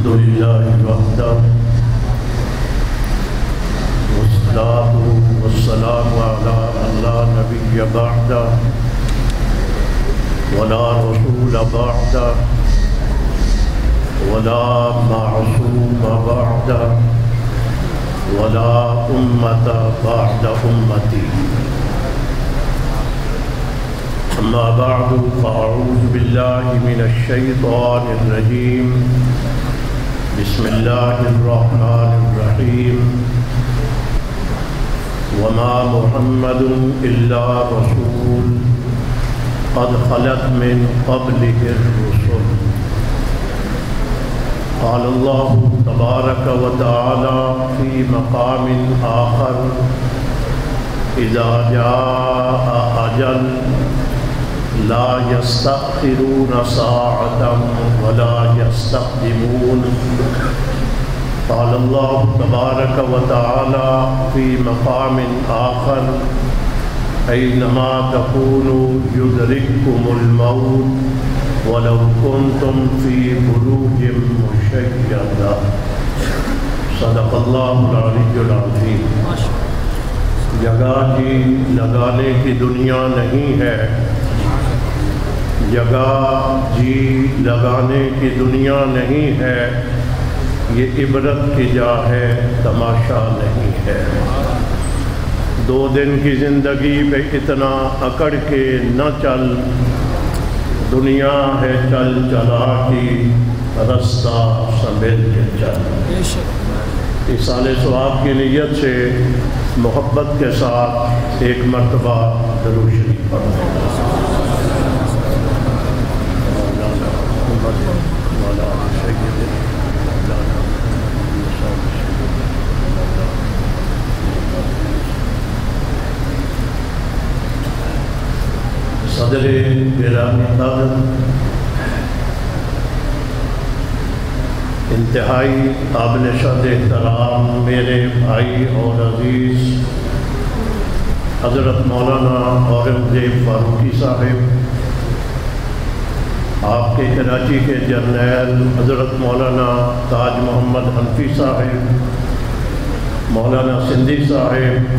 الحمد لله وحده والصلاة والسلام على من لا نبي بعده ولا رسول بعده ولا معصوم بعده ولا أمة بعد أمتي. أما بعد فأعوذ بالله من الشيطان الرجيم. بسم الله الرحمن الرحيم. وما محمد إلا رسول قد خلت من قبله الرسل. قال الله تبارك وتعالى في مقام آخر: إذا جاء أجل لا يستأخرون ساعة ولا يستقدمون. قال الله تبارك وتعالى في مقام آخر: أينما تكونوا يدرككم الموت ولو كنتم في بروج مشيدة. صدق الله العلی العظیم. جگہ جی لگانے کی دنیا نہیں ہے، جگہ جی لگانے کی دنیا نہیں ہے، یہ عبرت کی جا ہے، تماشا نہیں ہے. 2 دن کی زندگی پہ اتنا اکڑ کے نہ چل، دنیا ہے چل چلا کی رستہ سنبھل کے چل. ایصال ثواب کی نیت سے محبت کے ساتھ ایک مرتبہ درود شریف پڑھیں. صدر گرامی قدر، انتہائی قابل شد احترام میرے بھائی اور عزیز حضرت مولانا اورنگزیب فاروقی صاحب، آپ کے کراچی کے جرنیل حضرت مولانا تاج محمد حنفی صاحب، مولانا سندھی صاحب،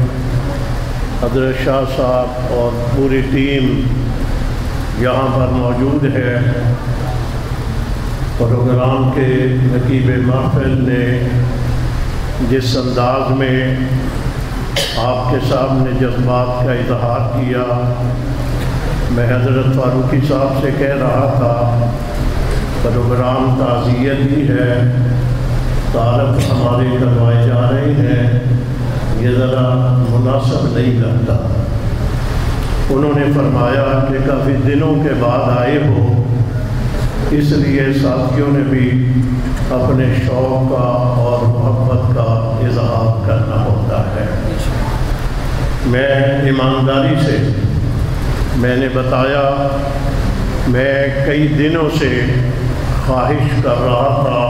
حضرت شاہ صاحب اور پوری ٹیم یہاں پر موجود ہے. پروگرام کے نقیب محفل نے جس انداز میں آپ کے سامنے جذبات کا اظہار کیا، میں حضرت فاروقی صاحب سے کہہ رہا تھا پروگرام تعزیت ہی ہے، تعارف ہمارے کروائے جا رہے ہیں، یہ ذرا مناسب نہیں لگتا. انہوں نے فرمایا کہ کافی دنوں کے بعد آئے ہو، اس لیے ساتھیوں نے بھی اپنے شوق کا اور محبت کا اظہار کرنا ہوتا ہے. میں ایمانداری سے میں نے بتایا، میں کئی دنوں سے خواہش کر رہا تھا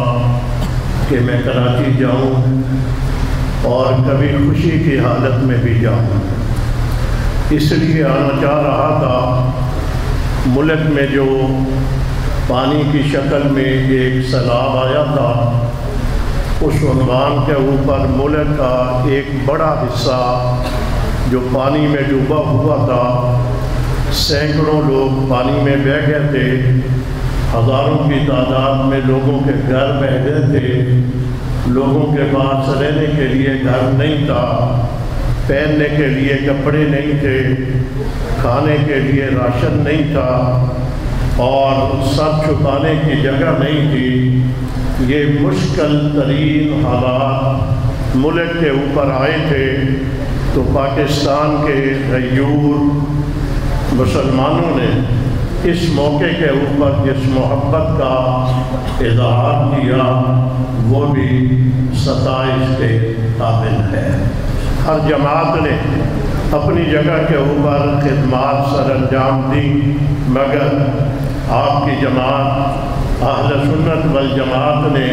کہ میں کراچی جاؤں اور کبھی خوشی کی حالت میں بھی جاؤں. اس لیے آنا چاہ رہا تھا. ملک میں جو پانی کی شکل میں ایک سیلاب آیا تھا، اس عنوان کے اوپر ملک کا ایک بڑا حصہ جو پانی میں ڈوبا ہوا تھا، سینکڑوں لوگ پانی میں بہہ گئے تھے، ہزاروں کی تعداد میں لوگوں کے گھر بہہ گئے تھے، لوگوں کے پاس رہنے کے لیے گھر نہیں تھا، پہننے کے لیے کپڑے نہیں تھے، کھانے کے لیے راشن نہیں تھا، اور سر چھپانے کی جگہ نہیں تھی. یہ مشکل ترین حالات ملک کے اوپر آئے تھے، تو پاکستان کے غیور مسلمانوں نے اس موقع کے اوپر جس محبت کا اظہار کیا وہ بھی ستائش کے قابل ہے. ہر جماعت نے اپنی جگہ کے اوپر خدمات سر انجام دی، مگر آپ کی جماعت اہل سنت والجماعت نے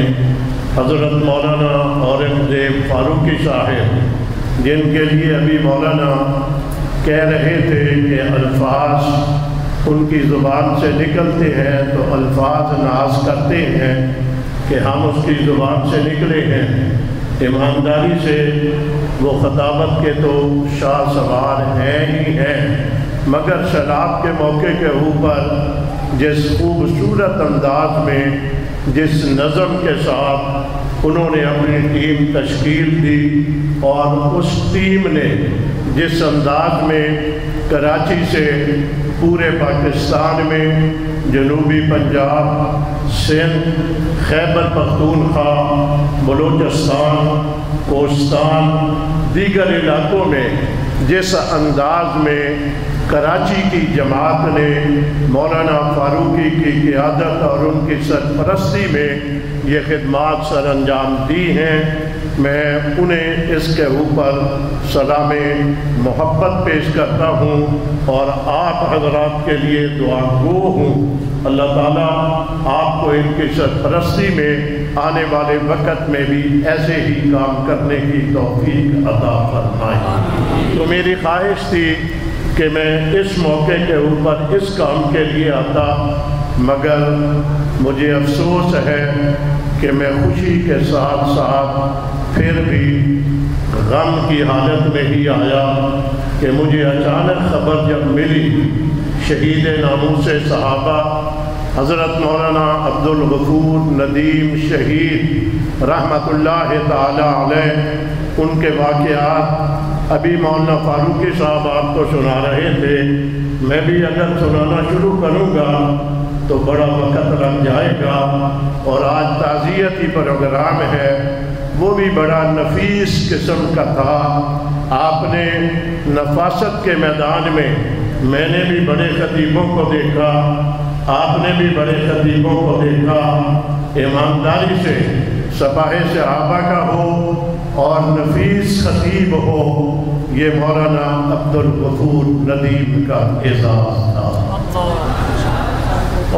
حضرت مولانا اورنگزیب فاروقی صاحب، جن کے لیے ابھی مولانا کہہ رہے تھے کہ الفاظ ان کی زبان سے نکلتے ہیں تو الفاظ ناز کرتے ہیں کہ ہم اس کی زبان سے نکلے ہیں، ایمانداری سے وہ خطابت کے تو شاہ سوار ہیں ہی ہیں، مگر سیلاب کے موقع کے اوپر جس خوبصورت انداز میں، جس نظم کے ساتھ انہوں نے اپنی ٹیم تشکیل دی، اور اس ٹیم نے جس انداز میں کراچی سے پورے پاکستان میں، جنوبی پنجاب، سندھ، خیبر پختونخوا، بلوچستان، کوستان، دیگر علاقوں میں جس انداز میں کراچی کی جماعت نے مولانا فاروقی کی قیادت اور ان کی سرپرستی میں یہ خدمات سر انجام دی ہیں، میں انہیں اس کے اوپر سلام محبت پیش کرتا ہوں اور آپ حضرات کے لیے دعا گو ہوں۔ اللہ تعالیٰ آپ کو ان کی سرپرستی میں آنے والے وقت میں بھی ایسے ہی کام کرنے کی توفیق عطا فرمائے۔ تو میری خواہش تھی کہ میں اس موقع کے اوپر اس کام کے لیے آتا، مگر مجھے افسوس ہے کہ میں خوشی کے ساتھ ساتھ پھر بھی غم کی حالت میں ہی آیا کہ مجھے اچانک خبر جب ملی شہید ناموس صحابہ حضرت مولانا عبدالغفور ندیم شہید رحمۃ اللہ تعالی علیہ، ان کے واقعات ابھی مولانا فاروقی صاحب آپ کو سنا رہے تھے، میں بھی اگر سنانا شروع کروں گا تو بڑا وقت لگ جائے گا، اور آج تعزیتی پروگرام ہے، وہ بھی بڑا نفیس قسم کا تھا۔ آپ نے نفاست کے میدان میں نے بھی بڑے خطیبوں کو دیکھا، آپ نے بھی بڑے خطیبوں کو دیکھا، ایمانداری سے سپاہ صحابہ کا ہو اور نفیس خطیب ہو، یہ مولانا عبدالغفور ندیم کا اعزاز تھا۔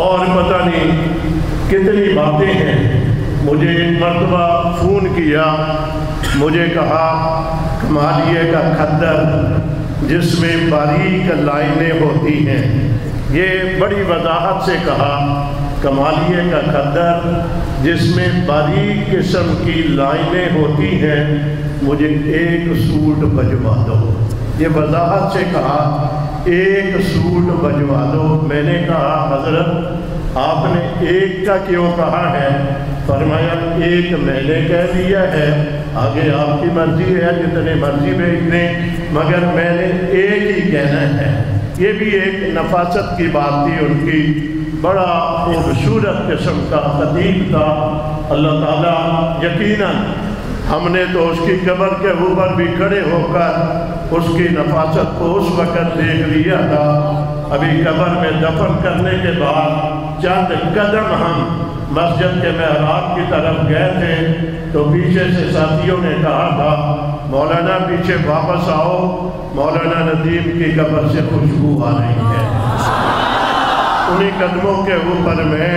اور پتہ نہیں کتنی باتیں ہیں، مجھے ایک مرتبہ فون کیا، مجھے کہا کمالیے کا کھدر جس میں باریک لائنیں ہوتی ہیں، یہ بڑی وضاحت سے کہا، کمالیے کا کھدر جس میں باریک قسم کی لائنیں ہوتی ہیں، مجھے ایک سوٹ بجوا دو۔ یہ وضاحت سے کہا ایک سوٹ بجوا دو۔ میں نے کہا حضرت آپ نے ایک کا کیوں کہا ہے؟ فرمایا ایک میں نے کہہ دیا ہے، آگے آپ کی مرضی ہے، جتنے مرضی بھیج دیں، مگر میں نے ایک ہی کہنا ہے۔ یہ بھی ایک نفاست کی بات تھی ان کی، بڑا خوبصورت قسم کا خطیب تھا۔ اللہ تعالیٰ یقیناً ہم نے تو اس کی قبر کے اوپر بھی کھڑے ہو کر اس کی نفاست کو اس وقت دیکھ لیا تھا، ابھی قبر میں دفن کرنے کے بعد چند قدم ہم مسجد کے محراب کی طرف گئے تھے تو پیچھے سے ساتھیوں نے کہا تھا مولانا پیچھے واپس آؤ، مولانا ندیم کی قبر سے خوشبو آ رہی ہے۔ انہی قدموں کے اوپر میں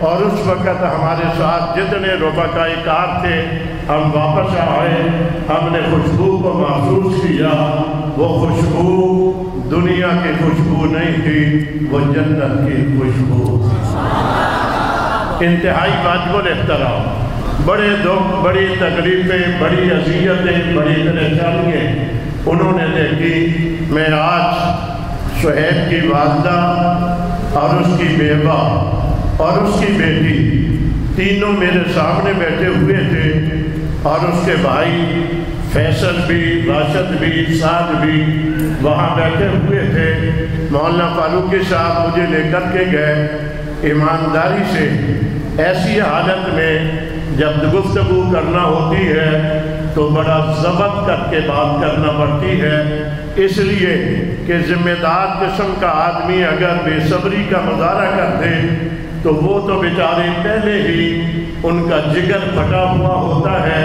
اور اس وقت ہمارے ساتھ جتنے رفقائے کار تھے، ہم واپس آئے، ہم نے خوشبو کو محسوس کیا۔ وہ خوشبو دنیا کی خوشبو نہیں تھی، وہ جنت کی خوشبو تھی۔ انتہائی واجب الاحترام، بڑے دکھ، بڑی تکلیفیں، بڑی اذیتیں، بڑی پریشانیاں انہوں نے دیکھی۔ میں آج سہیب کی والدہ اور اس کی بیوہ اور اس کی بیٹی تینوں میرے سامنے بیٹھے ہوئے تھے، اور اس کے بھائی فیصل بھی، راشد بھی، سعد بھی وہاں بیٹھے ہوئے تھے۔ مولانا فاروقی صاحب مجھے لے کر کے گئے، ایمانداری سے ایسی حالت میں جب گفتگو کرنا ہوتی ہے تو بڑا ضبط کر کے بات کرنا پڑتی ہے، اس لیے کہ ذمہ دار قسم کا آدمی اگر بے صبری کا مظاہرہ کر دے تو وہ تو بیچارے پہلے ہی ان کا جگر پھٹا ہوا ہوتا ہے،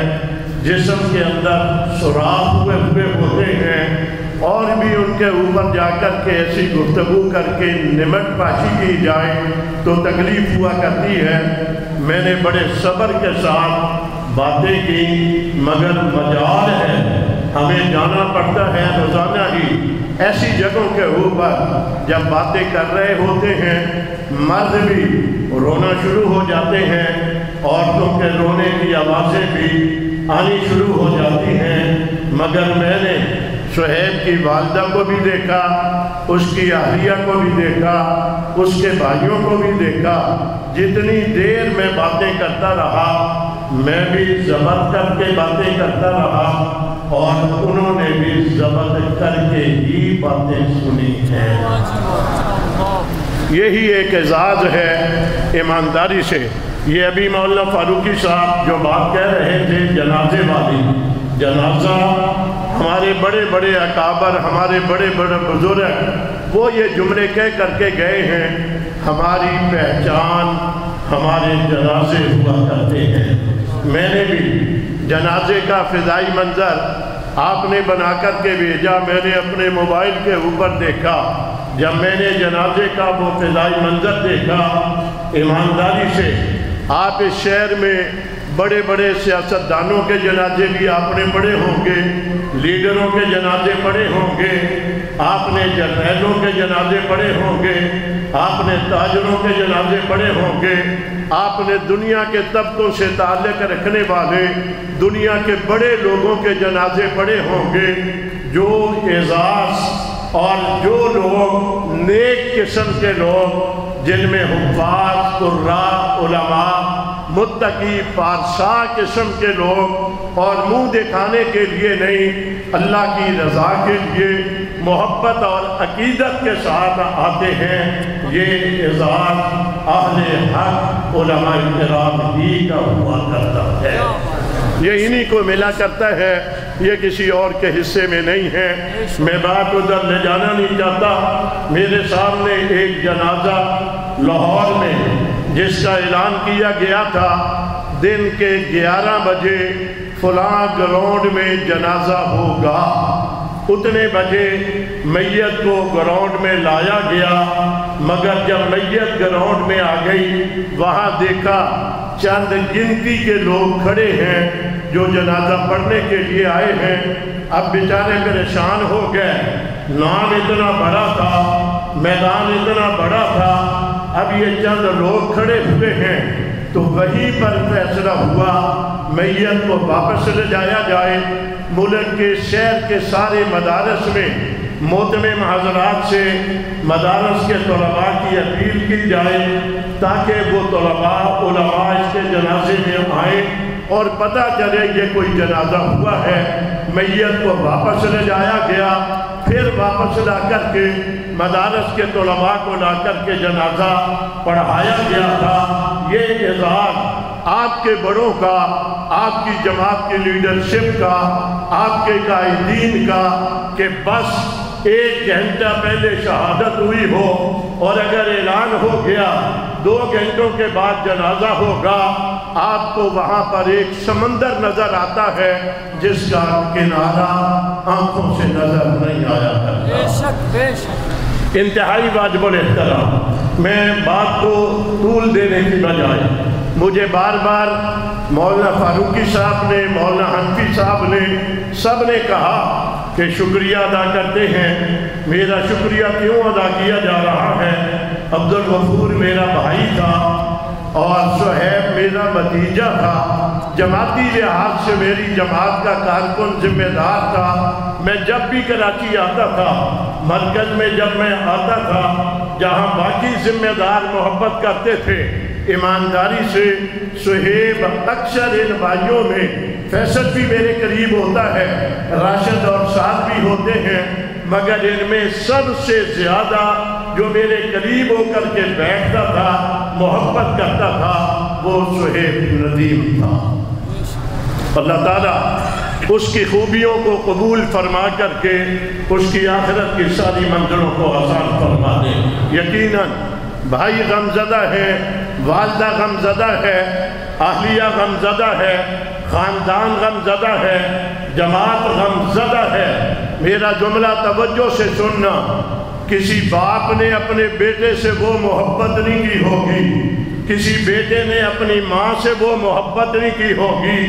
جسم کے اندر سوراخ ہوئے ہوتے ہیں، اور بھی ان کے اوپر جا کر کے ایسی گفتگو کر کے نمٹ پاشی کی جائے تو تکلیف ہوا کرتی ہے۔ میں نے بڑے صبر کے ساتھ باتیں کی، مگر مجال ہے، ہمیں جانا پڑتا ہے روزانہ ہی ایسی جگہوں کے اوپر جب باتیں کر رہے ہوتے ہیں، مرد بھی رونا شروع ہو جاتے ہیں، عورتوں کے رونے کی آوازیں بھی آنی شروع ہو جاتی ہیں، مگر میں نے صہیب کی والدہ کو بھی دیکھا، اس کی اہلیہ کو بھی دیکھا، اس کے بھائیوں کو بھی دیکھا۔ جتنی دیر میں باتیں کرتا رہا میں بھی ضبط کر کے باتیں کرتا رہا، اور انہوں نے بھی ضبط کر کے ہی باتیں سنی ہیں۔ یہی ایک اعزاز ہے ایمانداری سے۔ یہ ابھی مولانا فاروقی صاحب جو بات کہہ رہے تھے جنازے والی، جنازہ ہمارے بڑے بڑے اکابر، ہمارے بڑے بڑے بزرگ وہ یہ جملے کہہ کر کے گئے ہیں، ہماری پہچان ہمارے جنازے ہوا کرتے ہیں۔ میں نے بھی جنازے کا فضائی منظر آپ نے بنا کر کے بھیجا، میں نے اپنے موبائل کے اوپر دیکھا۔ جب میں نے جنازے کا وہ فضائی منظر دیکھا، ایمانداری سے آپ اس شہر میں بڑے بڑے سیاستدانوں کے جنازے بھی آپ نے پڑھے ہوں گے، لیڈروں کے جنازے پڑھے ہوں گے، آپ نے جرنیلوں کے جنازے پڑھے ہوں گے، آپ نے تاجروں کے جنازے پڑھے ہوں گے، آپ نے دنیا کے طبقوں سے تعلق رکھنے والے دنیا کے بڑے لوگوں کے جنازے پڑھے ہوں گے۔ جو اعزاز اور جو لوگ نیک قسم کے لوگ جن میں حفاظ، قراء، علماء، متقی، پارسا قسم کے لوگ اور منہ دکھانے کے لیے نہیں، اللہ کی رضا کے لیے محبت اور عقیدت کے ساتھ آتے ہیں، یہ اعزاز اہل حق علماء کرام ہی کا ہوا کرتا ہے، یہ انہی کو ملا کرتا ہے، یہ کسی اور کے حصے میں نہیں ہے۔ میں بات ادھر لے جانا نہیں چاہتا۔ میرے سامنے ایک جنازہ لاہور میں جس کا اعلان کیا گیا تھا دن کے 11 بجے فلاں گراؤنڈ میں جنازہ ہوگا، اتنے بجے میت کو گراؤنڈ میں لایا گیا، مگر جب میت گراؤنڈ میں آ گئی وہاں دیکھا چند گنتی کے لوگ کھڑے ہیں جو جنازہ پڑھنے کے لیے آئے ہیں۔ اب بیچارے پریشان ہو گئے، نام اتنا بڑا تھا، میدان اتنا بڑا تھا، اب یہ چند لوگ کھڑے ہوئے ہیں، تو وہیں پر فیصلہ ہوا میت کو واپس لے جایا جائے۔ ملک کے شہر کے سارے مدارس میں محترم حضرات سے مدارس کے طلباء کی اپیل کی جائے تاکہ وہ طلباء علماء اس کے جنازے میں آئیں اور پتہ چلے یہ کوئی جنازہ ہوا ہے۔ میت کو واپس لے جایا گیا، پھر واپس لا کر کے مدارس کے طلباء کو لا کر کے جنازہ پڑھایا گیا تھا۔ یہ اعزاز آپ کے بڑوں کا، آپ کی جماعت کی لیڈرشپ کا، آپ کے قائدین کا، کہ بس 1 گھنٹہ پہلے شہادت ہوئی ہو اور اگر اعلان ہو گیا 2 گھنٹوں کے بعد جنازہ ہوگا، آپ کو وہاں پر ایک سمندر نظر آتا ہے جس کا کنارہ آنکھوں سے نظر نہیں آیا کرتا۔ بے شک بے شک انتہائی واجب الاحترام۔ میں بات کو طول دینے کی بجائے مجھے بار بار مولانا فاروقی صاحب نے، مولانا حنفی صاحب نے، سب نے کہا کہ شکریہ ادا کرتے ہیں۔ میرا شکریہ کیوں ادا کیا جا رہا ہے؟ عبدالغفور میرا بھائی تھا اور صہیب میرا بھتیجا تھا، جماعتی لحاظ سے میری جماعت کا کارکن ذمہ دار تھا۔ میں جب بھی کراچی آتا تھا، مرکز میں جب میں آتا تھا جہاں باقی ذمہ دار محبت کرتے تھے، ایمانداری سے صہیب اکثر ان بھائیوں میں، فیصل بھی میرے قریب ہوتا ہے، راشد اور سعد بھی ہوتے ہیں، مگر ان میں سب سے زیادہ جو میرے قریب ہو کر کے بیٹھتا تھا، محبت کرتا تھا، وہ صہیب ندیم تھا۔ اللہ تعالیٰ اس کی خوبیوں کو قبول فرما کر کے اس کی آخرت کی ساری منزلوں کو آسان فرما دے۔ یقیناً بھائی غمزدہ ہے، والدہ غمزدہ ہے، اہلیہ غمزدہ ہے، خاندان غمزدہ ہے، جماعت غمزدہ ہے۔ میرا جملہ توجہ سے سننا، کسی باپ نے اپنے بیٹے سے وہ محبت نہیں کی ہوگی، کسی بیٹے نے اپنی ماں سے وہ محبت نہیں کی ہوگی،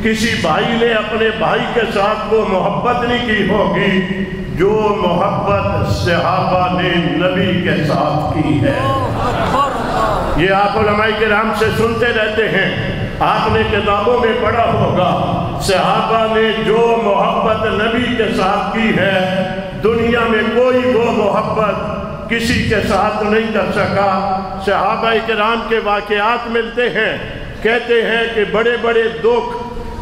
کسی بھائی نے اپنے بھائی کے ساتھ وہ محبت نہیں کی ہوگی جو محبت صحابہ نے نبی کے ساتھ کی ہے۔ یہ آپ علماء کرام سے سنتے رہتے ہیں آپ نے کتابوں میں پڑھا ہوگا صحابہ نے جو محبت نبی کے ساتھ کی ہے دنیا میں کوئی وہ محبت کسی کے ساتھ نہیں کر سکا۔ صحابہ کرام کے واقعات ملتے ہیں، کہتے ہیں کہ بڑے بڑے دکھ،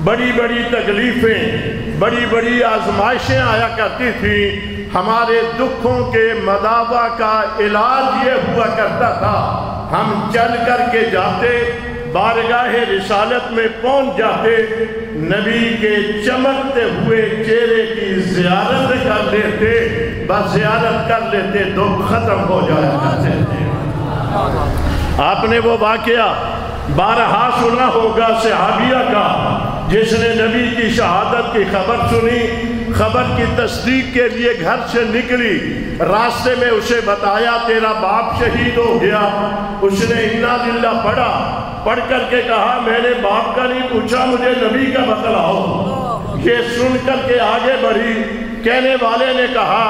بڑی بڑی تکلیفیں، بڑی بڑی آزمائشیں آیا کرتی تھیں، ہمارے دکھوں کے مداوا کا علاج یہ ہوا کرتا تھا ہم چل کر کے جاتے، بارگاہ رسالت میں پہنچ جاتے، نبی کے چمکتے ہوئے چہرے کی زیارت کر لیتے، بس زیارت کر لیتے، دکھ ختم ہو جایا کرتے تھے۔ آپ نے وہ واقعہ بارہا سنا ہوگا صحابیہ کا جس نے نبی کی شہادت کی خبر سنی، خبر کی تصدیق کے لیے گھر سے نکلی، راستے میں اسے بتایا تیرا باپ شہید ہو گیا۔ اس نے انا للہ پڑھا، پڑھ کر کے کہا میں نے باپ کا نہیں پوچھا، مجھے نبی کا بتلاؤ۔ یہ سن کر کے آگے بڑھی، کہنے والے نے کہا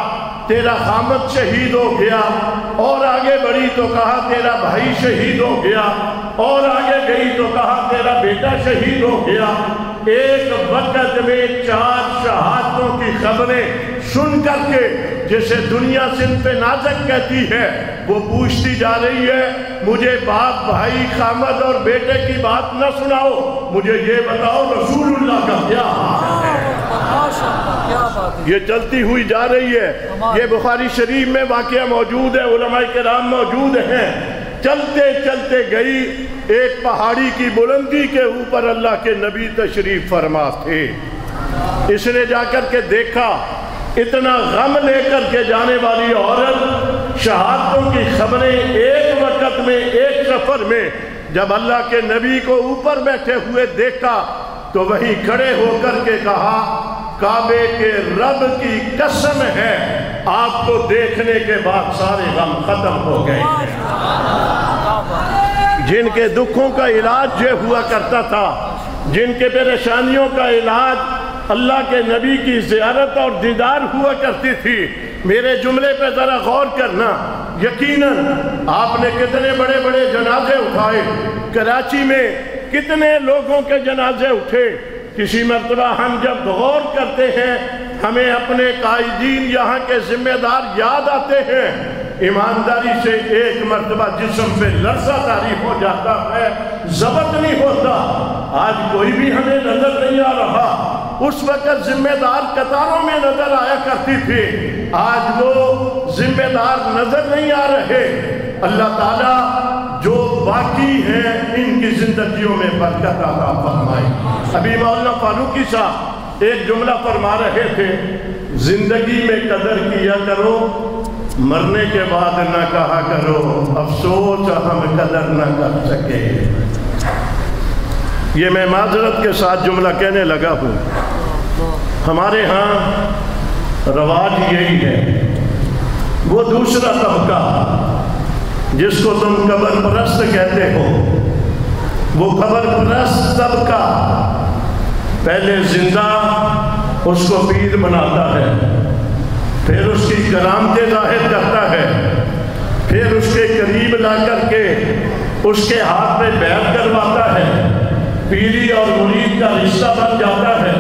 تیرا خامد شہید ہو گیا، اور آگے بڑھی تو کہا تیرا بھائی شہید ہو گیا، اور آگے گئی تو کہا تیرا بیٹا شہید ہو گیا۔ ایک وقت میں 4 شہادتوں کی خبریں سن کر کے جسے دنیا صنف نازک کہتی ہے وہ پوچھتی جا رہی ہے مجھے باپ، بھائی، خامد اور بیٹے کی بات نہ سناؤ، مجھے یہ بتاؤ رسول اللہ کا کیا حال ہے۔ یہ چلتی ہوئی جا رہی ہے، یہ بخاری شریف میں واقعہ موجود ہے، علماء کرام موجود ہیں۔ چلتے چلتے گئی، ایک پہاڑی کی بلندی کے اوپر اللہ کے نبی تشریف فرما تھے۔ اس نے جا کر کے دیکھا اتنا غم لے کر کے جانے والی عورت، شہادتوں کی خبریں ایک وقت میں، ایک سفر میں، جب اللہ کے نبی کو اوپر بیٹھے ہوئے دیکھا تو وہیں کھڑے ہو کر کے کہا کعبے کے رب کی قسم ہے آپ کو دیکھنے کے بعد سارے غم ختم ہو گئے۔ جن کے دکھوں کا علاج یہ ہوا کرتا تھا، جن کے پریشانیوں کا علاج اللہ کے نبی کی زیارت اور دیدار ہوا کرتی تھی، میرے جملے پہ ذرا غور کرنا۔ یقیناً آپ نے کتنے بڑے بڑے جنازے اٹھائے، کراچی میں کتنے لوگوں کے جنازے اٹھے۔ کسی مرتبہ ہم جب غور کرتے ہیں ہمیں اپنے قائدین یہاں کے ذمہ دار یاد آتے ہیں، ایمانداری سے ایک مرتبہ جسم پہ لرزہ طاری ہو جاتا ہے، ضبط نہیں ہوتا۔ آج کوئی بھی ہمیں نظر نہیں آ رہا، اس وقت ذمہ دار قطاروں میں نظر آیا کرتی تھی، آج وہ ذمہ دار نظر نہیں آ رہے۔ اللہ تعالیٰ جو باقی ہیں ان کی زندگیوں میں برکت عطا فرمائے۔ ابھی مولانا فاروقی صاحب ایک جملہ فرما رہے تھے، زندگی میں قدر کیا کرو، مرنے کے بعد نہ کہا کرو افسوس ہم قدر نہ کر سکے۔ یہ میں معذرت کے ساتھ جملہ کہنے لگا ہوں، ہمارے ہاں رواج یہی ہے، وہ دوسرا طبقہ جس کو تم قبر پرست کہتے ہو، وہ قبر پرست طبقہ پہلے زندہ اس کو پیر بناتا ہے، پھر اس کی کرامتیں ظاہر کرتا ہے، پھر اس کے قریب لا کر کے اس کے ہاتھ میں بیعت کرواتا ہے، پیری اور مرید کا رشتہ بن جاتا ہے،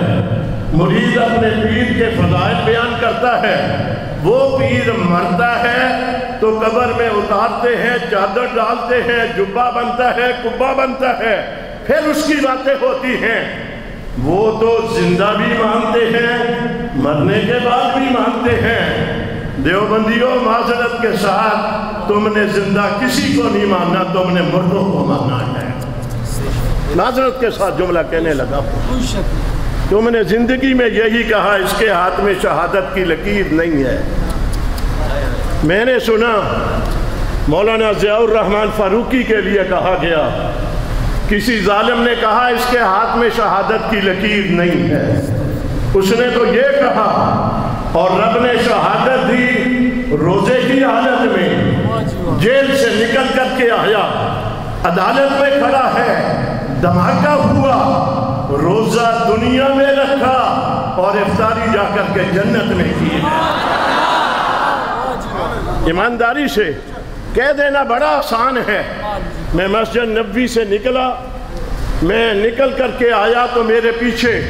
مرید اپنے پیر کے فضائل بیان کرتا ہے، وہ پیر مرتا ہے تو قبر میں اتارتے ہیں، چادر ڈالتے ہیں، جبہ بنتا ہے، کبہ بنتا ہے، پھر اس کی باتیں ہوتی ہیں۔ وہ تو زندہ بھی مانتے ہیں، مرنے کے بعد بھی مانتے ہیں۔ دیوبندیوں معذرت کے ساتھ تم نے زندہ کسی کو نہیں ماننا، تم نے مردوں کو ماننا ہے۔ معذرت کے ساتھ جملہ کہنے لگا، تم نے زندگی میں یہی کہا اس کے ہاتھ میں شہادت کی لکیر نہیں ہے۔ میں نے سنا مولانا ضیاء الرحمن فاروقی کے لیے کہا گیا، کسی ظالم نے کہا اس کے ہاتھ میں شہادت کی لکیر نہیں ہے، اس نے تو یہ کہا اور رب نے شہادت دی روزے کی حالت میں، جیل سے نکل کر کے آیا، عدالت میں کھڑا ہے، دھماکہ ہوا، روزہ دنیا میں رکھا اور افطاری جا کر کے جنت میں کی ہے۔ ایمانداری سے کہہ دینا بڑا آسان ہے۔ میں مسجد نبوی سے نکلا، میں نکل کر کے آیا تو میرے پیچھے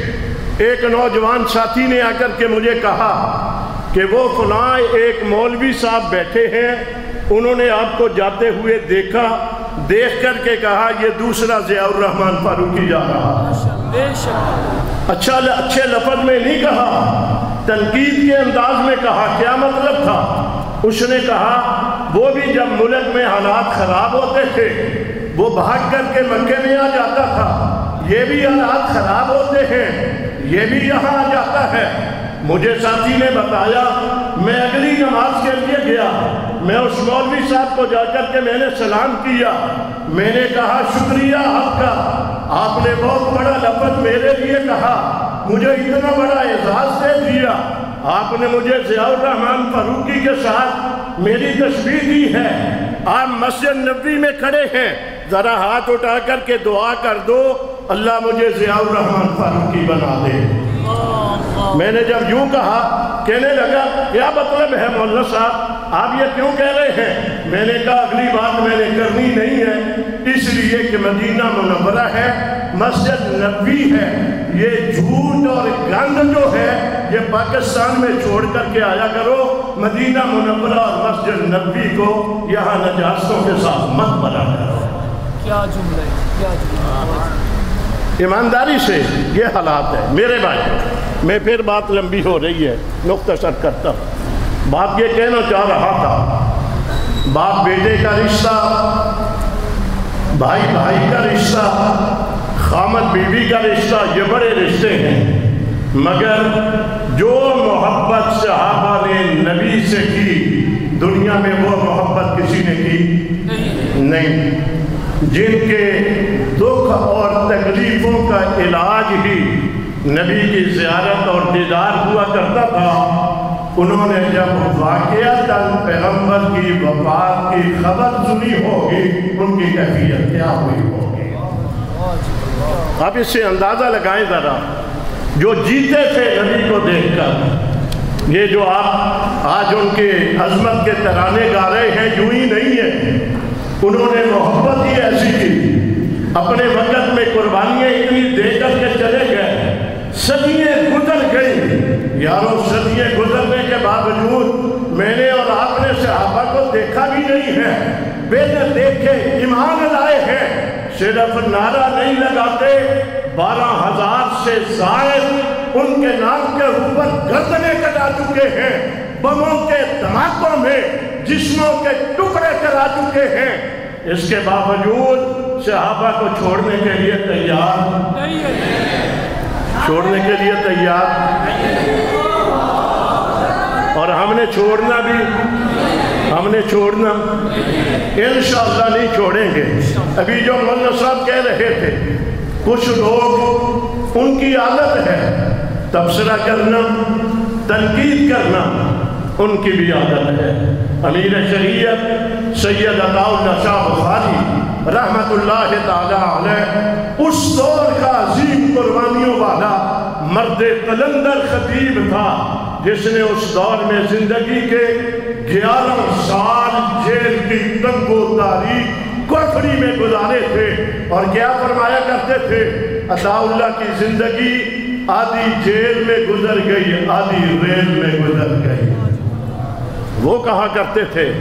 ایک نوجوان ساتھی نے آ کر کے مجھے کہا کہ وہ فلاں ایک مولوی صاحب بیٹھے ہیں، انہوں نے آپ کو جاتے ہوئے دیکھا، دیکھ کر کے کہا یہ دوسرا ضیاء الرحمن فاروقی جا رہا۔ اچھے لفظ میں نہیں کہا، تنقید کے انداز میں کہا۔ کیا مطلب تھا؟ اس نے کہا وہ بھی جب ملک میں حالات خراب ہوتے تھے وہ بھاگ کر کے مکے میں آ جاتا تھا، یہ بھی حالات خراب ہوتے ہیں یہ بھی یہاں آ جاتا ہے۔ مجھے ساتھی نے بتایا، میں اگلی نماز کے لیے گیا، میں اس مولوی صاحب کو جا کر کے میں نے سلام کیا، میں نے کہا شکریہ آپ کا، آپ نے بہت بڑا لفظ میرے لیے کہا، مجھے اتنا بڑا اعزاز دے دیا، آپ نے مجھے ضیاء الرحمن فاروقی کے ساتھ میری تشبیہ دی ہے۔ آپ مسجد نبوی میں کھڑے ہیں، ذرا ہاتھ اٹھا کر کے دعا کر دو اللہ مجھے ضیاء الرحمن فاروقی بنا دے۔ میں نے جب یوں کہا، کہنے لگا کیا مطلب ہے مولانا صاحب، آپ یہ کیوں کہہ رہے ہیں؟ میں نے کہا اگلی بات میں نے کرنی نہیں ہے، اس لیے کہ مدینہ منورہ ہے، مسجد نبوی ہے، یہ جھوٹ اور گند جو ہے یہ پاکستان میں چھوڑ کر کے آیا کرو، مدینہ منورہ اور مسجد نبوی کو یہاں نجاستوں کے ساتھ مت بنا کرو۔ کیا جملہ ہے، کیا جملہ ہے۔ ایمانداری سے یہ حالات ہے میرے بھائی۔ میں پھر بات لمبی ہو رہی ہے، مختصر کرتا ہوں۔ بات یہ کہنا چاہ رہا تھا، باپ بیٹے کا رشتہ، بھائی بھائی کا رشتہ، خامد بیوی کا رشتہ، یہ بڑے رشتے ہیں، مگر جو محبت صحابہ نے نبی سے کی دنیا میں وہ محبت کسی نے کی نہیں۔ جن کے دکھ اور تکلیفوں کا علاج ہی نبی کی زیارت اور دیدار ہوا کرتا تھا، انہوں نے جب واقعتاً پیغمبر کی وفات کی خبر سنی ہوگی ان کی کیفیت کیا ہوئی ہوگی۔ آپ اس سے اندازہ لگائیں ذرا، جو جیتے تھے نبی کو دیکھ کر، یہ جو آپ آج ان کے عظمت کے ترانے گا رہے ہیں یوں ہی نہیں ہے، انہوں نے محبت ہی ایسی کی، اپنے وقت میں قربانیاں اتنی دے کر کے چلے گئے، صدیاں گزر گئی۔ یارو صدیاں گزرنے کے باوجود میں نے اور آپ نے صحابہ کو دیکھا بھی نہیں ہے، بغیر دیکھے ایمان لائے ہیں، صرف نعرہ نہیں لگاتے، 12,000 سے زائد ان کے نام کے اوپر گردنیں کٹا چکے ہیں، بموں کے دھماکوں میں جسموں کے ٹکڑے کرا چکے ہیں، اس کے باوجود صحابہ کو چھوڑنے کے لیے تیار نہیں ہے، چھوڑنے کے لیے تیار، اور ہم نے چھوڑنا بھی، ہم نے چھوڑنا انشاءاللہ نہیں چھوڑیں گے۔ ابھی جو مولانا صاحب کہہ رہے تھے، کچھ لوگ ان کی عادت ہے تبصرہ کرنا، تنقید کرنا، ان کی بھی عادت ہے۔ امیر شریعت سید عطاءاللہ شاہ بخاری رحمت اللہ تعالی علیہ اس دور کا عظیم قربانیوں والا مرد قلندر خطیب تھا، جس نے اس دور میں زندگی کے 11 سال جیل کی تنگ و تاریک کوٹھڑی میں گزارے تھے، اور کیا فرمایا کرتے تھے، عطاءاللہ کی زندگی آدھی جیل میں گزر گئی، آدھی ریل میں گزر گئی۔ وہ کہا کرتے تھے،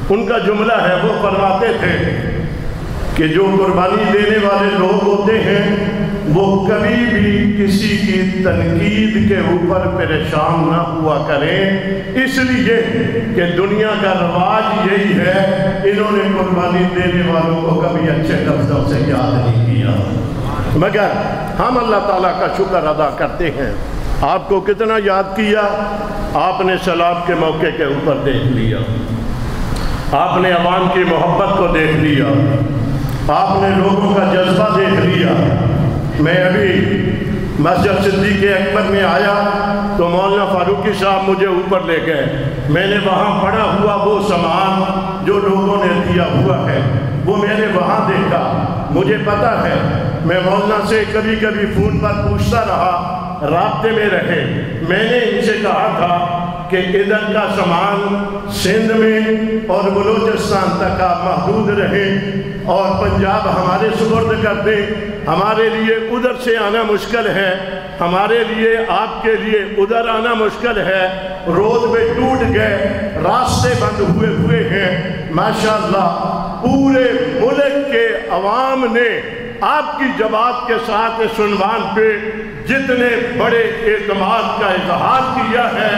ان کا جملہ ہے، وہ فرماتے تھے کہ جو قربانی دینے والے لوگ ہوتے ہیں وہ کبھی بھی کسی کی تنقید کے اوپر پریشان نہ ہوا کریں، اس لیے کہ دنیا کا رواج یہی ہے، انہوں نے قربانی دینے والوں کو کبھی اچھے لفظوں سے یاد نہیں کیا، مگر ہم اللہ تعالیٰ کا شکر ادا کرتے ہیں۔ آپ کو کتنا یاد کیا، آپ نے سلام کے موقع کے اوپر دیکھ لیا، آپ نے عوام کی محبت کو دیکھ لیا، آپ نے لوگوں کا جذبہ دیکھ لیا۔ میں ابھی مسجد صدیق اکبر میں آیا تو مولانا فاروقی صاحب مجھے اوپر لے گئے، میں نے وہاں پڑا ہوا وہ سامان جو لوگوں نے دیا ہوا ہے وہ میں نے وہاں دیکھا۔ مجھے پتا ہے، میں مولانا سے کبھی کبھی فون پر پوچھتا رہا، رابطے میں رہے، میں نے ان سے کہا تھا کہ ادھر کا سامان سندھ میں اور بلوچستان تک آپ محدود رہیں اور پنجاب ہمارے سپرد کر دیں، ہمارے لیے ادھر سے آنا مشکل ہے، ہمارے لیے آپ کے لیے ادھر آنا مشکل ہے، روڈ پہ ٹوٹ گئے، راستے بند ہوئے ہیں۔ ماشاءاللہ پورے ملک کے عوام نے آپ کی جماعت کے ساتھ اس عنوان پہ جتنے بڑے اعتماد کا اظہار کیا ہے،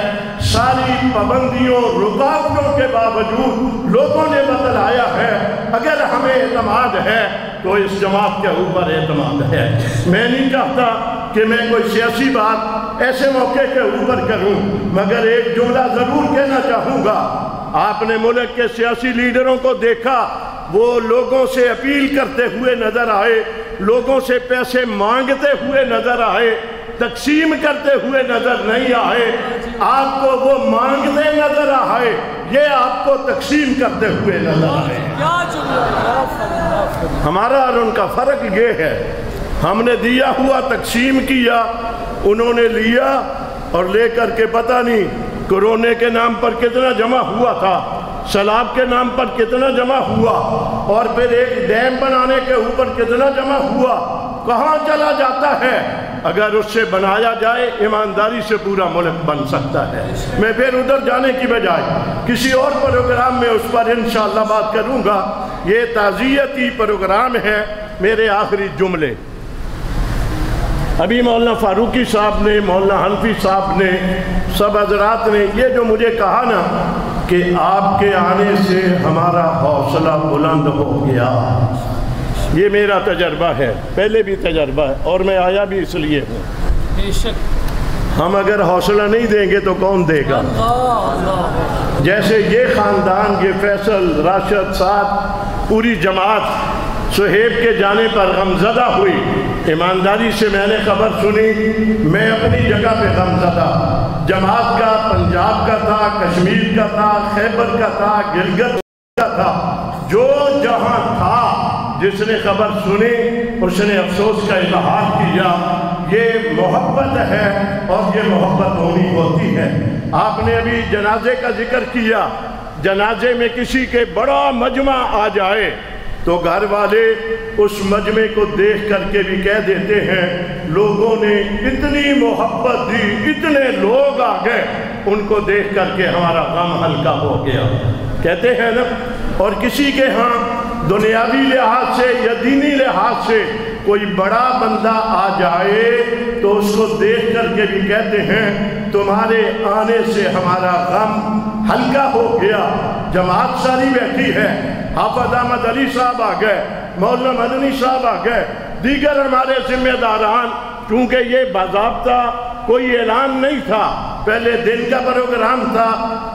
ساری پابندیوں رکاوٹوں کے باوجود لوگوں نے بتلایا ہے اگر ہمیں اعتماد ہے تو اس جماعت کے اوپر اعتماد ہے۔ میں نہیں چاہتا کہ میں کوئی سیاسی بات ایسے موقع کے اوپر کروں، مگر ایک جملہ ضرور کہنا چاہوں گا۔ آپ نے ملک کے سیاسی لیڈروں کو دیکھا، وہ لوگوں سے اپیل کرتے ہوئے نظر آئے، لوگوں سے پیسے مانگتے ہوئے نظر آئے، تقسیم کرتے ہوئے نظر نہیں آئے۔ آپ کو وہ مانگتے نظر آئے، یہ آپ کو تقسیم کرتے ہوئے نظر آئے۔ ہمارا اور ان کا فرق یہ ہے، ہم نے دیا ہوا تقسیم کیا، انہوں نے لیا اور لے کر کے پتہ نہیں کورونے کے نام پر کتنا جمع ہوا تھا، سیلاب کے نام پر کتنا جمع ہوا، اور پھر ایک ڈیم بنانے کے اوپر کتنا جمع ہوا، کہاں چلا جاتا ہے؟ اگر اس سے بنایا جائے ایمانداری سے پورا ملک بن سکتا ہے۔ میں پھر ادھر جانے کی بجائے کسی اور پروگرام میں اس پر انشاءاللہ بات کروں گا۔ یہ تعزیتی پروگرام ہے۔ میرے آخری جملے، ابھی مولانا فاروقی صاحب نے، مولانا حنفی صاحب نے، سب حضرات نے یہ جو مجھے کہا نا کہ آپ کے آنے سے ہمارا حوصلہ بلند ہو گیا، یہ میرا تجربہ ہے، پہلے بھی تجربہ ہے، اور میں آیا بھی اس لیے ہوں۔ بے شک ہم اگر حوصلہ نہیں دیں گے تو کون دے گا؟ جیسے یہ خاندان، یہ فیصل، راشد، سعد، پوری جماعت صہیب کے جانے پر غمزدہ ہوئی، ایمانداری سے میں نے خبر سنی، میں اپنی جگہ پہ غمزدہ، جماعت کا پنجاب کا تھا، کشمیر کا تھا، خیبر کا تھا، گلگت کا تھا، جو جہاں تھا، جس نے خبر سنی اس نے افسوس کا اظہار کیا۔ یہ محبت ہے اور یہ محبت ہونی ہوتی ہے۔ آپ نے ابھی جنازے کا ذکر کیا، جنازے میں کسی کے بڑا مجمع آ جائے تو گھر والے اس مجمع کو دیکھ کر کے بھی کہہ دیتے ہیں لوگوں نے اتنی محبت دی، اتنے لوگ آ گئے، ان کو دیکھ کر کے ہمارا غم ہلکا ہو گیا، کہتے ہیں نا۔ اور کسی کے ہاں دنیاوی لحاظ سے یا دینی لحاظ سے کوئی بڑا بندہ آ جائے تو اس کو دیکھ کر کے بھی کہتے ہیں تمہارے آنے سے ہمارا غم ہلکا ہو گیا۔ جماعت ساری بیٹھی ہے، حافظ احمد علی صاحب آ گئے، مولانا مدنی صاحب آ گئے، دیگر ہمارے ذمہ داران، کیونکہ یہ باضابطہ کوئی اعلان نہیں تھا، پہلے دن کا پروگرام تھا،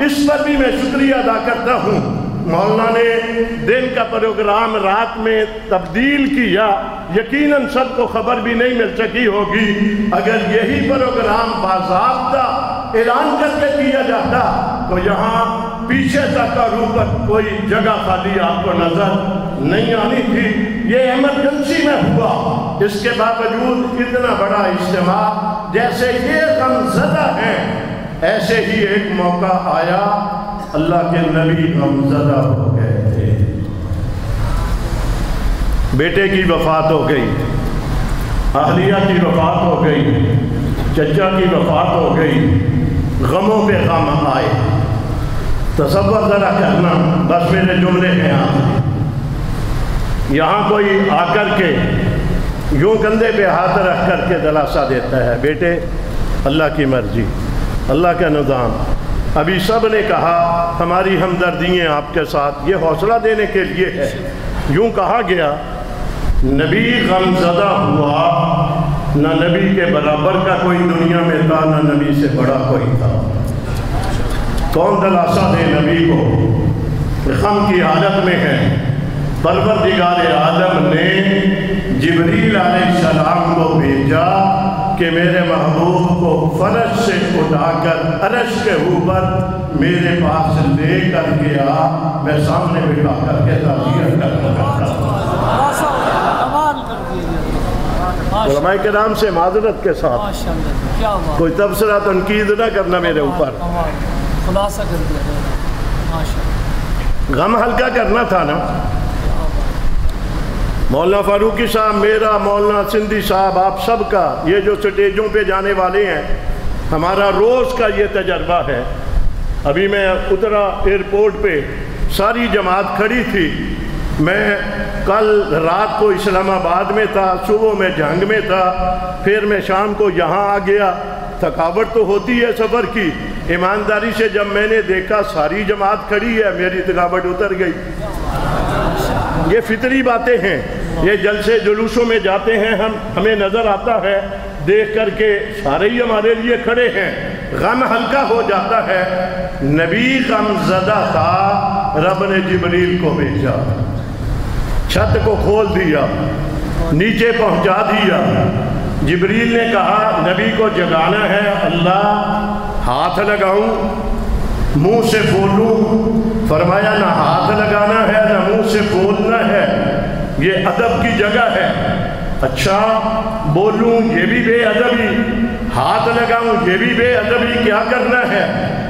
اس پر بھی میں شکریہ ادا کرتا ہوں۔ مولانا نے دن کا پروگرام رات میں تبدیل کیا، یقیناً سب کو خبر بھی نہیں مل سکی ہوگی۔ اگر یہی پروگرام باضابطہ اعلان کر کے کیا جاتا تو یہاں پیچھے تک اور اوپر کوئی جگہ خالی آپ کو نظر نہیں آنی تھی۔ یہ ایمرجنسی میں ہوا، اس کے باوجود اتنا بڑا اجتماع، جیسے یہ غمزدہ ہیں ایسے ہی ایک موقع آیا، اللہ کے نبی غمزدہ ہو گئے تھے، بیٹے کی وفات ہو گئی، اہلیہ کی وفات ہو گئی، چچا کی وفات ہو گئی، غموں پہ غم آئے۔ تصور ذرا کرنا، بس میرے جملے ہیں یہاں کوئی آ کر کے یوں کندھے پہ ہاتھ رکھ کر کے دلاسا دیتا ہے، بیٹے اللہ کی مرضی، اللہ کا نظام۔ ابھی سب نے کہا ہماری ہمدردیاں آپ کے ساتھ، یہ حوصلہ دینے کے لیے ہے۔ یوں کہا گیا نبی غمزدہ ہوا، نہ نبی کے برابر کا کوئی دنیا میں تھا، نہ نبی سے بڑا کوئی تھا۔ کون دلاسا دے نبی کو؟ غم کی حالت میں ہے۔ پروردگار عالم نے جبریل علیہ السلام کو بھیجا کہ میرے محبوب کو فرش سے اٹھا کر عرش کے اوپر میرے پاس لے کر گیا، میں سامنے بٹھا کر کے تعزیت کرتا ہوں۔ علماء کرام سے معذرت کے ساتھ کوئی تبصرہ تنقید نہ کرنا میرے اوپر، خلاصہ کر دیا، غم ہلکا کرنا تھا نا۔ مولانا فاروقی صاحب میرا، مولانا سندھی صاحب، آپ سب کا، یہ جو سٹیجوں پہ جانے والے ہیں، ہمارا روز کا یہ تجربہ ہے۔ ابھی میں اترا ایئرپورٹ پہ، ساری جماعت کھڑی تھی، میں کل رات کو اسلام آباد میں تھا، صبح میں جھنگ میں تھا، پھر میں شام کو یہاں آ گیا۔ تھکاوٹ تو ہوتی ہے سفر کی، ایمانداری سے جب میں نے دیکھا ساری جماعت کھڑی ہے، میری تھکاوٹ اتر گئی۔ یہ فطری باتیں ہیں، یہ جلسے جلوسوں میں جاتے ہیں، ہمیں نظر آتا ہے دیکھ کر کے سارے ہی ہمارے لیے کھڑے ہیں، غم ہلکا ہو جاتا ہے۔ نبی غم زدہ تھا، رب نے جبریل کو بھیجا، چھت کو کھول دیا، نیچے پہنچا دیا۔ جبریل نے کہا نبی کو جگانا ہے، اللہ ہاتھ لگاؤں، منہ سے بولوں؟ فرمایا نہ ہاتھ لگانا ہے نہ منہ سے بولنا ہے، یہ ادب کی جگہ ہے۔ اچھا بولوں یہ بھی بے ادبی، ہاتھ لگاؤں یہ بھی بے ادبی، کیا کرنا ہے؟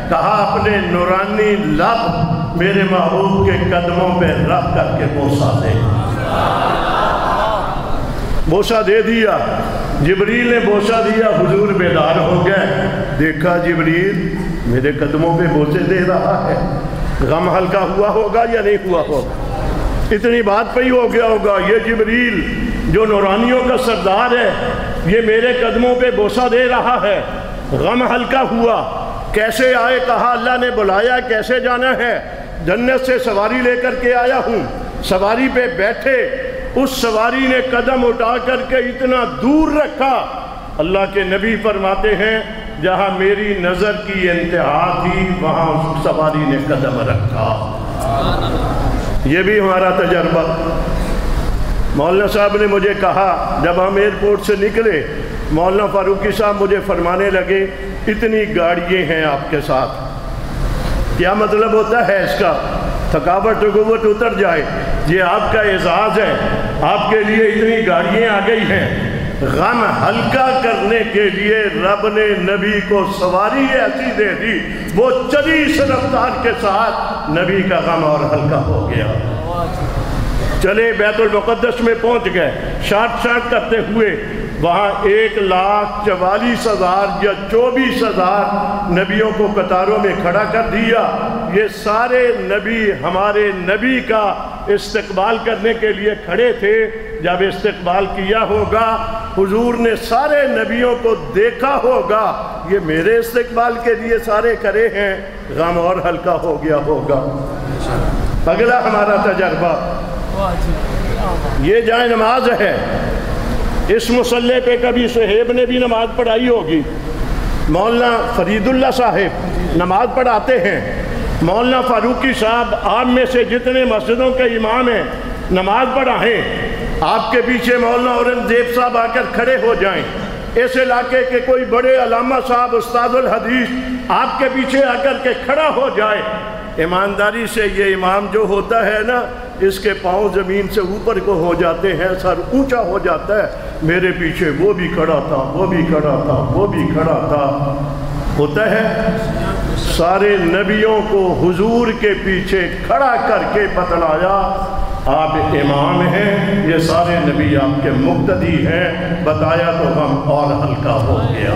کہا اپنے نورانی لب میرے محبوب کے قدموں پہ رکھ کر کے بوسہ دے۔ بوسہ دے دیا، جبریل نے بوسہ دیا، حضور بیدار ہو گئے۔ دیکھا جبریل میرے قدموں پہ بوسے دے رہا ہے، غم ہلکا ہوا ہوگا یا نہیں ہوا ہوگا؟ اتنی بات پہ ہی ہو گیا ہوگا، یہ جبریل جو نورانیوں کا سردار ہے، یہ میرے قدموں پہ بوسہ دے رہا ہے، غم ہلکا ہوا۔ کیسے آئے؟ کہا اللہ نے بلایا۔ کیسے جانا ہے؟ جنت سے سواری لے کر کے آیا ہوں۔ سواری پہ بیٹھے، اس سواری نے قدم اٹھا کر کے اتنا دور رکھا، اللہ کے نبی فرماتے ہیں جہاں میری نظر کی انتہا تھی وہاں اس سواری نے قدم رکھا۔ یہ بھی ہمارا تجربہ۔ مولانا صاحب نے مجھے کہا جب ہم ایئرپورٹ سے نکلے، مولانا فاروقی صاحب مجھے فرمانے لگے اتنی گاڑیاں ہیں آپ کے ساتھ، کیا مطلب ہوتا ہے اس کا؟ تھکاوٹ رکوٹ اتر جائے، یہ آپ کا اعزاز ہے، آپ کے لیے اتنی گاڑیاں آ گئی ہیں۔ غم ہلکا کرنے کے لیے رب نے نبی کو سواری ایسی دے دی، وہ چلی اس رفتار کے ساتھ نبی کا غم اور ہلکا ہو گیا۔ چلے بیت المقدس میں پہنچ گئے، شارٹ کرتے ہوئے وہاں 1,44,000 یا 24,000 نبیوں کو قطاروں میں کھڑا کر دیا۔ یہ سارے نبی ہمارے نبی کا استقبال کرنے کے لیے کھڑے تھے۔ جب استقبال کیا ہوگا، حضور نے سارے نبیوں کو دیکھا ہوگا، یہ میرے استقبال کے لیے سارے کھڑے ہیں، غم اور ہلکا ہو گیا ہوگا۔ اگلا ہمارا تجربہ یہ جائے نماز ہے۔ اس مصلے پہ کبھی صہیب نے بھی نماز پڑھائی ہوگی، مولانا فرید اللہ صاحب نماز پڑھاتے ہیں، مولانا فاروقی صاحب آپ میں سے جتنے مسجدوں کے امام ہیں نماز پڑھائیں، آپ کے پیچھے مولانا اورنگزیب صاحب آ کر کھڑے ہو جائیں، اس علاقے کے کوئی بڑے علامہ صاحب استاد الحدیث آپ کے پیچھے آ کر کے کھڑا ہو جائے۔ ایمانداری سے یہ امام جو ہوتا ہے نا، اس کے پاؤں زمین سے اوپر کو ہو جاتے ہیں، سر اونچا ہو جاتا ہے، میرے پیچھے وہ بھی کھڑا تھا، وہ بھی کھڑا تھا، وہ بھی کھڑا تھا، ہوتا ہے۔ سارے نبیوں کو حضور کے پیچھے کھڑا کر کے بتلایا آپ امام ہیں، یہ سارے نبی آپ کے مقتدی ہیں، بتایا تو غم اور ہلکا ہو گیا۔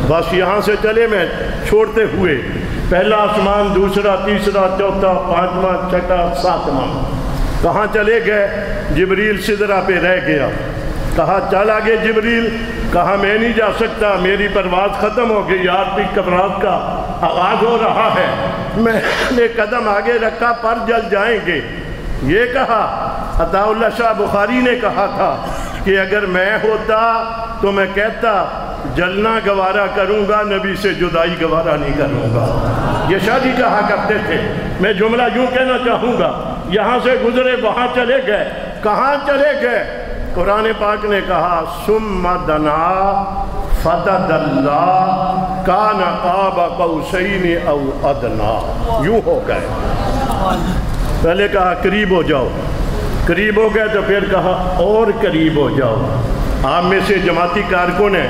بس یہاں سے چلے میں چھوڑتے ہوئے، پہلا آسمان، دوسرا، تیسرا، چوتھا، پانچواں، چھٹا، ساتواں، کہاں چلے گئے؟ جبریل سدرہ پہ رہ گیا۔ کہا چل آگے جبریل، کہا میں نہیں جا سکتا، میری پرواز ختم ہو گئی، آرتی کبرات کا آغاز ہو رہا ہے، میں نے قدم آگے رکھا پر جل جائیں گے۔ یہ کہا عطا اللہ شاہ بخاری نے کہا تھا کہ اگر میں ہوتا تو میں کہتا جلنا گوارا کروں گا، نبی سے جدائی گوارا نہیں کروں گا۔ یہ شاہ جی کہا کرتے تھے۔ میں جملہ یوں کہنا چاہوں گا، یہاں سے گزرے وہاں چلے گئے، کہاں چلے گئے؟ قرآن پاک نے کہا ثم دنا فتدلا کان قاب قوسین او ادنا، یوں ہو گئے۔ پہلے کہا قریب ہو جاؤ، قریب ہو گئے تو پھر کہا اور قریب ہو جاؤ۔ آپ میں سے جماعتی کارکن ہیں،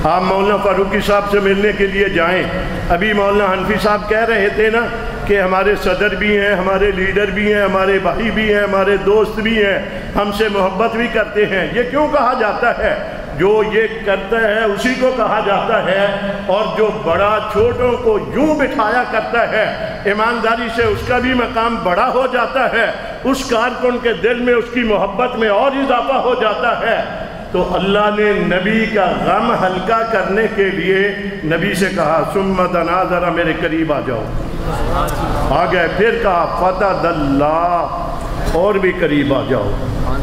آپ مولانا فاروقی صاحب سے ملنے کے لیے جائیں۔ ابھی مولانا حنفی صاحب کہہ رہے تھے نا کہ ہمارے صدر بھی ہیں، ہمارے لیڈر بھی ہیں، ہمارے بھائی بھی ہیں، ہمارے دوست بھی ہیں، ہم سے محبت بھی کرتے ہیں، یہ کیوں کہا جاتا ہے؟ جو یہ کرتا ہے اسی کو کہا جاتا ہے، اور جو بڑا چھوٹوں کو یوں بٹھایا کرتا ہے ایمانداری سے، اس کا بھی مقام بڑا ہو جاتا ہے، اس کارکن کے دل میں اس کی محبت میں اور اضافہ ہو جاتا ہے۔ تو اللہ نے نبی کا غم ہلکا کرنے کے لیے نبی سے کہا ثم دنا، ذرا میرے قریب آ جاؤ، آ گئے، پھر کہا فتد اللہ، اور بھی قریب آ جاؤ،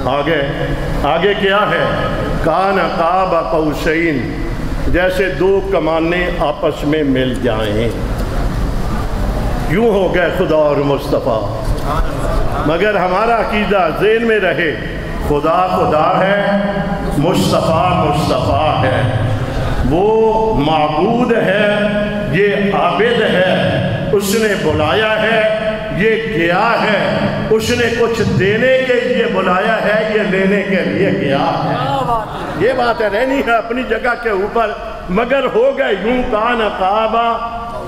آگے کیا ہے؟ کان قاب قوسین، جیسے دو کمانے آپس میں مل جائیں، یوں ہو گئے خدا اور مصطفیٰ۔ مگر ہمارا عقیدہ ذہن میں رہے، خدا خدا ہے، مصطفیٰ مصطفیٰ ہے، وہ معبود ہے، یہ عابد ہے، اس نے بلایا ہے، یہ گیا ہے، اس نے کچھ دینے کے لیے بلایا ہے، یہ لینے کے لیے گیا ہے۔ یہ بات ہے، رہنی ہے اپنی جگہ کے اوپر، مگر ہو گئے یوں کان قاب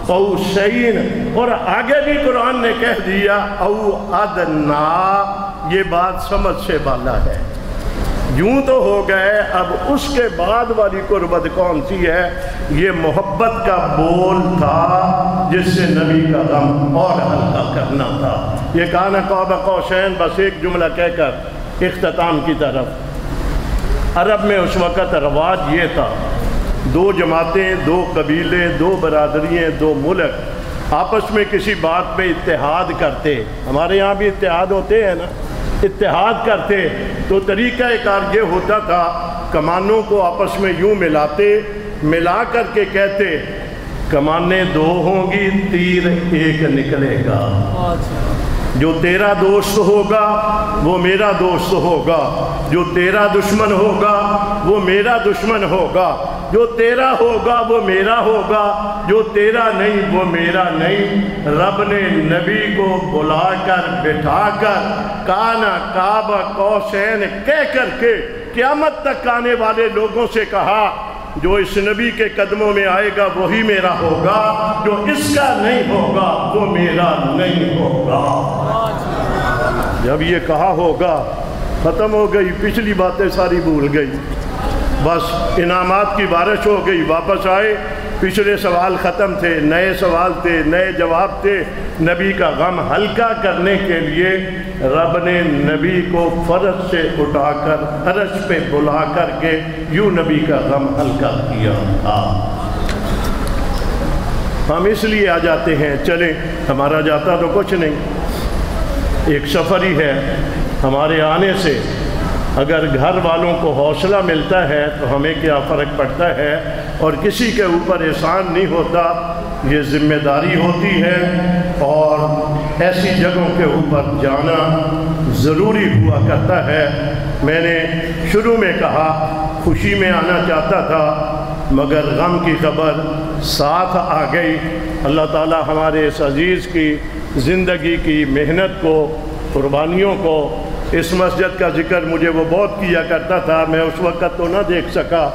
قوسین، اور آگے بھی قرآن نے کہہ دیا او ادنا، یہ بات سمجھ سے بالا ہے، یوں تو ہو گئے، اب اس کے بعد والی قربت کون سی ہے؟ یہ محبت کا بول تھا جس سے نبی کا غم اور ہلکا کرنا تھا۔ یہ کان قاب قوسین، بس ایک جملہ کہہ کر اختتام کی طرف۔ عرب میں اس وقت رواج یہ تھا، دو جماعتیں، دو قبیلے، دو برادریاں، دو ملک آپس میں کسی بات پہ اتحاد کرتے، ہمارے یہاں بھی اتحاد ہوتے ہیں نا، اتحاد کرتے تو طریقہ کار یہ ہوتا تھا، کمانوں کو آپس میں یوں ملاتے، ملا کر کے کہتے کمانیں دو ہوں گی، تیر ایک نکلے گا، جو تیرا دوست ہوگا وہ میرا دوست ہوگا، جو تیرا دشمن ہوگا وہ میرا دشمن ہوگا، جو تیرا ہوگا وہ میرا ہوگا، جو تیرا نہیں وہ میرا نہیں۔ رب نے نبی کو بلا کر بٹھا کر کانا قاب قوسین کہہ کر کے قیامت تک آنے والے لوگوں سے کہا جو اس نبی کے قدموں میں آئے گا وہی میرا ہوگا، جو اس کا نہیں ہوگا وہ میرا نہیں ہوگا۔ جب یہ کہا ہوگا ختم ہو گئی، پچھلی باتیں ساری بھول گئی، بس انعامات کی بارش ہو گئی، واپس آئے، پچھلے سوال ختم تھے، نئے سوال تھے، نئے جواب تھے۔ نبی کا غم ہلکا کرنے کے لیے رب نے نبی کو فرش سے اٹھا کر عرش پہ بلا کر کے یوں نبی کا غم ہلکا کیا تھا۔ ہم اس لیے آ جاتے ہیں، چلیں ہمارا جاتا تو کچھ نہیں، ایک سفر ہی ہے، ہمارے آنے سے اگر گھر والوں کو حوصلہ ملتا ہے تو ہمیں کیا فرق پڑتا ہے، اور کسی کے اوپر احسان نہیں ہوتا، یہ ذمہ داری ہوتی ہے، اور ایسی جگہوں کے اوپر جانا ضروری ہوا کرتا ہے۔ میں نے شروع میں کہا خوشی میں آنا چاہتا تھا، مگر غم کی خبر ساتھ آ گئی۔ اللہ تعالی ہمارے اس عزیز کی زندگی کی محنت کو، قربانیوں کو، اس مسجد کا ذکر مجھے وہ بہت کیا کرتا تھا، میں اس وقت تو نہ دیکھ سکا،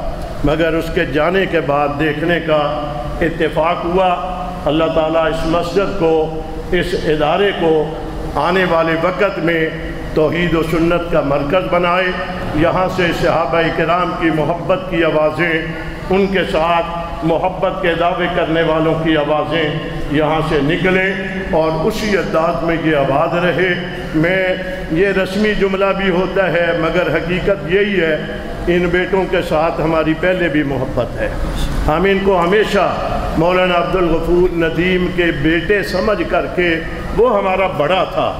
مگر اس کے جانے کے بعد دیکھنے کا اتفاق ہوا۔ اللہ تعالیٰ اس مسجد کو، اس ادارے کو آنے والے وقت میں توحید و سنت کا مرکز بنائے، یہاں سے صحابہ کرام کی محبت کی آوازیں، ان کے ساتھ محبت کے دعوے کرنے والوں کی آوازیں یہاں سے نکلیں، اور اسی انداز میں یہ آواز رہے۔ یہ رسمی جملہ بھی ہوتا ہے، مگر حقیقت یہی ہے، ان بیٹوں کے ساتھ ہماری پہلے بھی محبت ہے، ہم ان کو ہمیشہ مولانا عبدالغفور ندیم کے بیٹے سمجھ کر کے، وہ ہمارا بڑا تھا،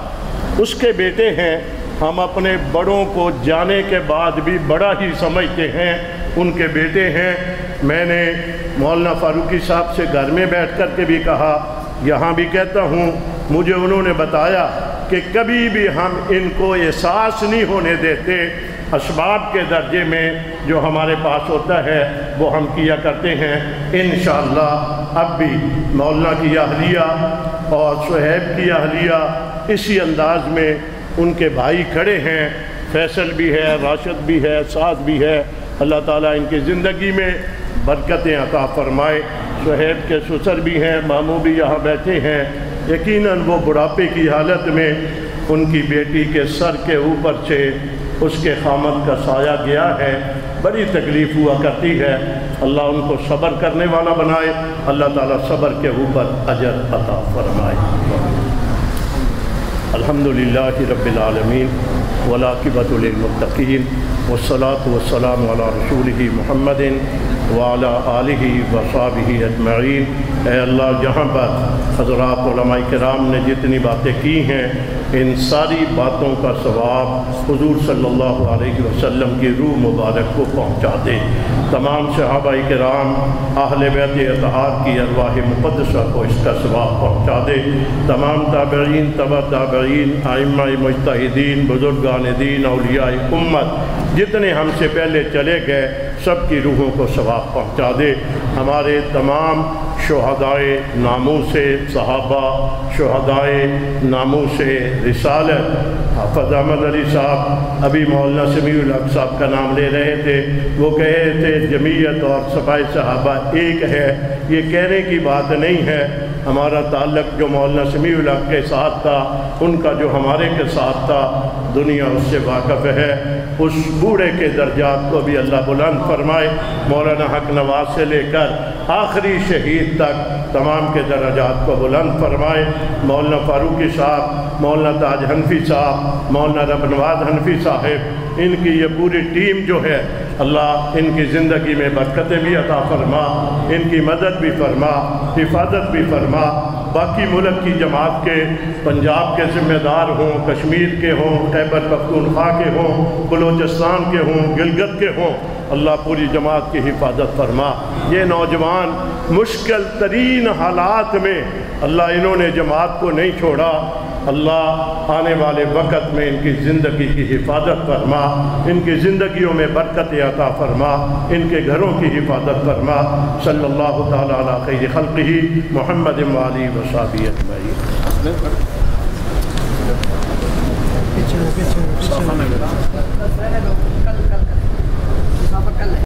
اس کے بیٹے ہیں، ہم اپنے بڑوں کو جانے کے بعد بھی بڑا ہی سمجھتے ہیں، ان کے بیٹے ہیں۔ میں نے مولانا فاروقی صاحب سے گھر میں بیٹھ کر کے بھی کہا، یہاں بھی کہتا ہوں، مجھے انہوں نے بتایا کہ کبھی بھی ہم ان کو احساس نہیں ہونے دیتے، اسباب کے درجے میں جو ہمارے پاس ہوتا ہے وہ ہم کیا کرتے ہیں۔ انشاءاللہ اب بھی مولانا کی اہلیہ اور صہیب کی اہلیہ اسی انداز میں، ان کے بھائی کھڑے ہیں، فیصل بھی ہے، راشد بھی ہے، سعد بھی ہے، اللہ تعالیٰ ان کی زندگی میں برکتیں عطا فرمائے۔ صہیب کے سسر بھی ہیں، ماموں بھی یہاں بیٹھے ہیں، یقیناً وہ بڑھاپے کی حالت میں ان کی بیٹی کے سر کے اوپر سے اس کے خامد کا سایہ گیا ہے، بڑی تکلیف ہوا کرتی ہے۔ اللہ ان کو صبر کرنے والا بنائے، اللہ تعالیٰ صبر کے اوپر اجر عطا فرمائے۔ الحمدللہ رب العالمین والعاقبۃ للمتقین والصلاة والسلام علی رسولہ محمد وعلی آلہ وصحبہ اجمعین۔ اے اللہ، جہاں پر حضرات علماء کرام نے جتنی باتیں کی ہیں، ان ساری باتوں کا ثواب حضور صلی اللہ علیہ وسلم کی روح مبارک کو پہنچا دے۔ تمام صحابہ کرام، اہل بیت اطہار کی ارواح مقدسہ کو اس کا ثواب پہنچا دے۔ تمام تابعین، تبع تابعین، ائمہ مجتہدین، بزرگان دین، اولیاء امت جتنے ہم سے پہلے چلے گئے، سب کی روحوں کو ثواب پہنچا دے۔ ہمارے تمام شہدائے ناموس صحابہ، شہدائے ناموس رسالت، حافظ احمد علی صاحب ابھی مولانا سمیع الحق صاحب کا نام لے رہے تھے، وہ کہے تھے جمعیت اور صفائے صحابہ ایک ہے۔ یہ کہنے کی بات نہیں ہے، ہمارا تعلق جو مولانا سمیع الحق کے ساتھ تھا، ان کا جو ہمارے کے ساتھ تھا، دنیا اس سے واقف ہے۔ اس بوڑھے کے درجات کو بھی اللہ بلند فرمائے، مولانا حق نواز سے لے کر آخری شہید تک تمام کے درجات کو بلند فرمائے۔ مولانا فاروقی صاحب، مولانا تاج حنفی صاحب، مولانا رب نواز حنفی صاحب، ان کی یہ پوری ٹیم جو ہے، اللہ ان کی زندگی میں برکتیں بھی عطا فرما، ان کی مدد بھی فرما، حفاظت بھی فرما۔ باقی ملک کی جماعت کے، پنجاب کے ذمہ دار ہوں، کشمیر کے ہوں، خیبر پختونخوا کے ہوں، بلوچستان کے ہوں، گلگت کے ہوں، اللہ پوری جماعت کی حفاظت فرما۔ یہ نوجوان مشکل ترین حالات میں اللہ انہوں نے جماعت کو نہیں چھوڑا، اللہ آنے والے وقت میں ان کی زندگی کی حفاظت فرما، ان کی زندگیوں میں برکت عطا فرما، ان کے گھروں کی حفاظت فرما۔ صلی اللہ تعالیٰ علی خیر خلقہ محمد و آلہ و صحبہ اجمعین۔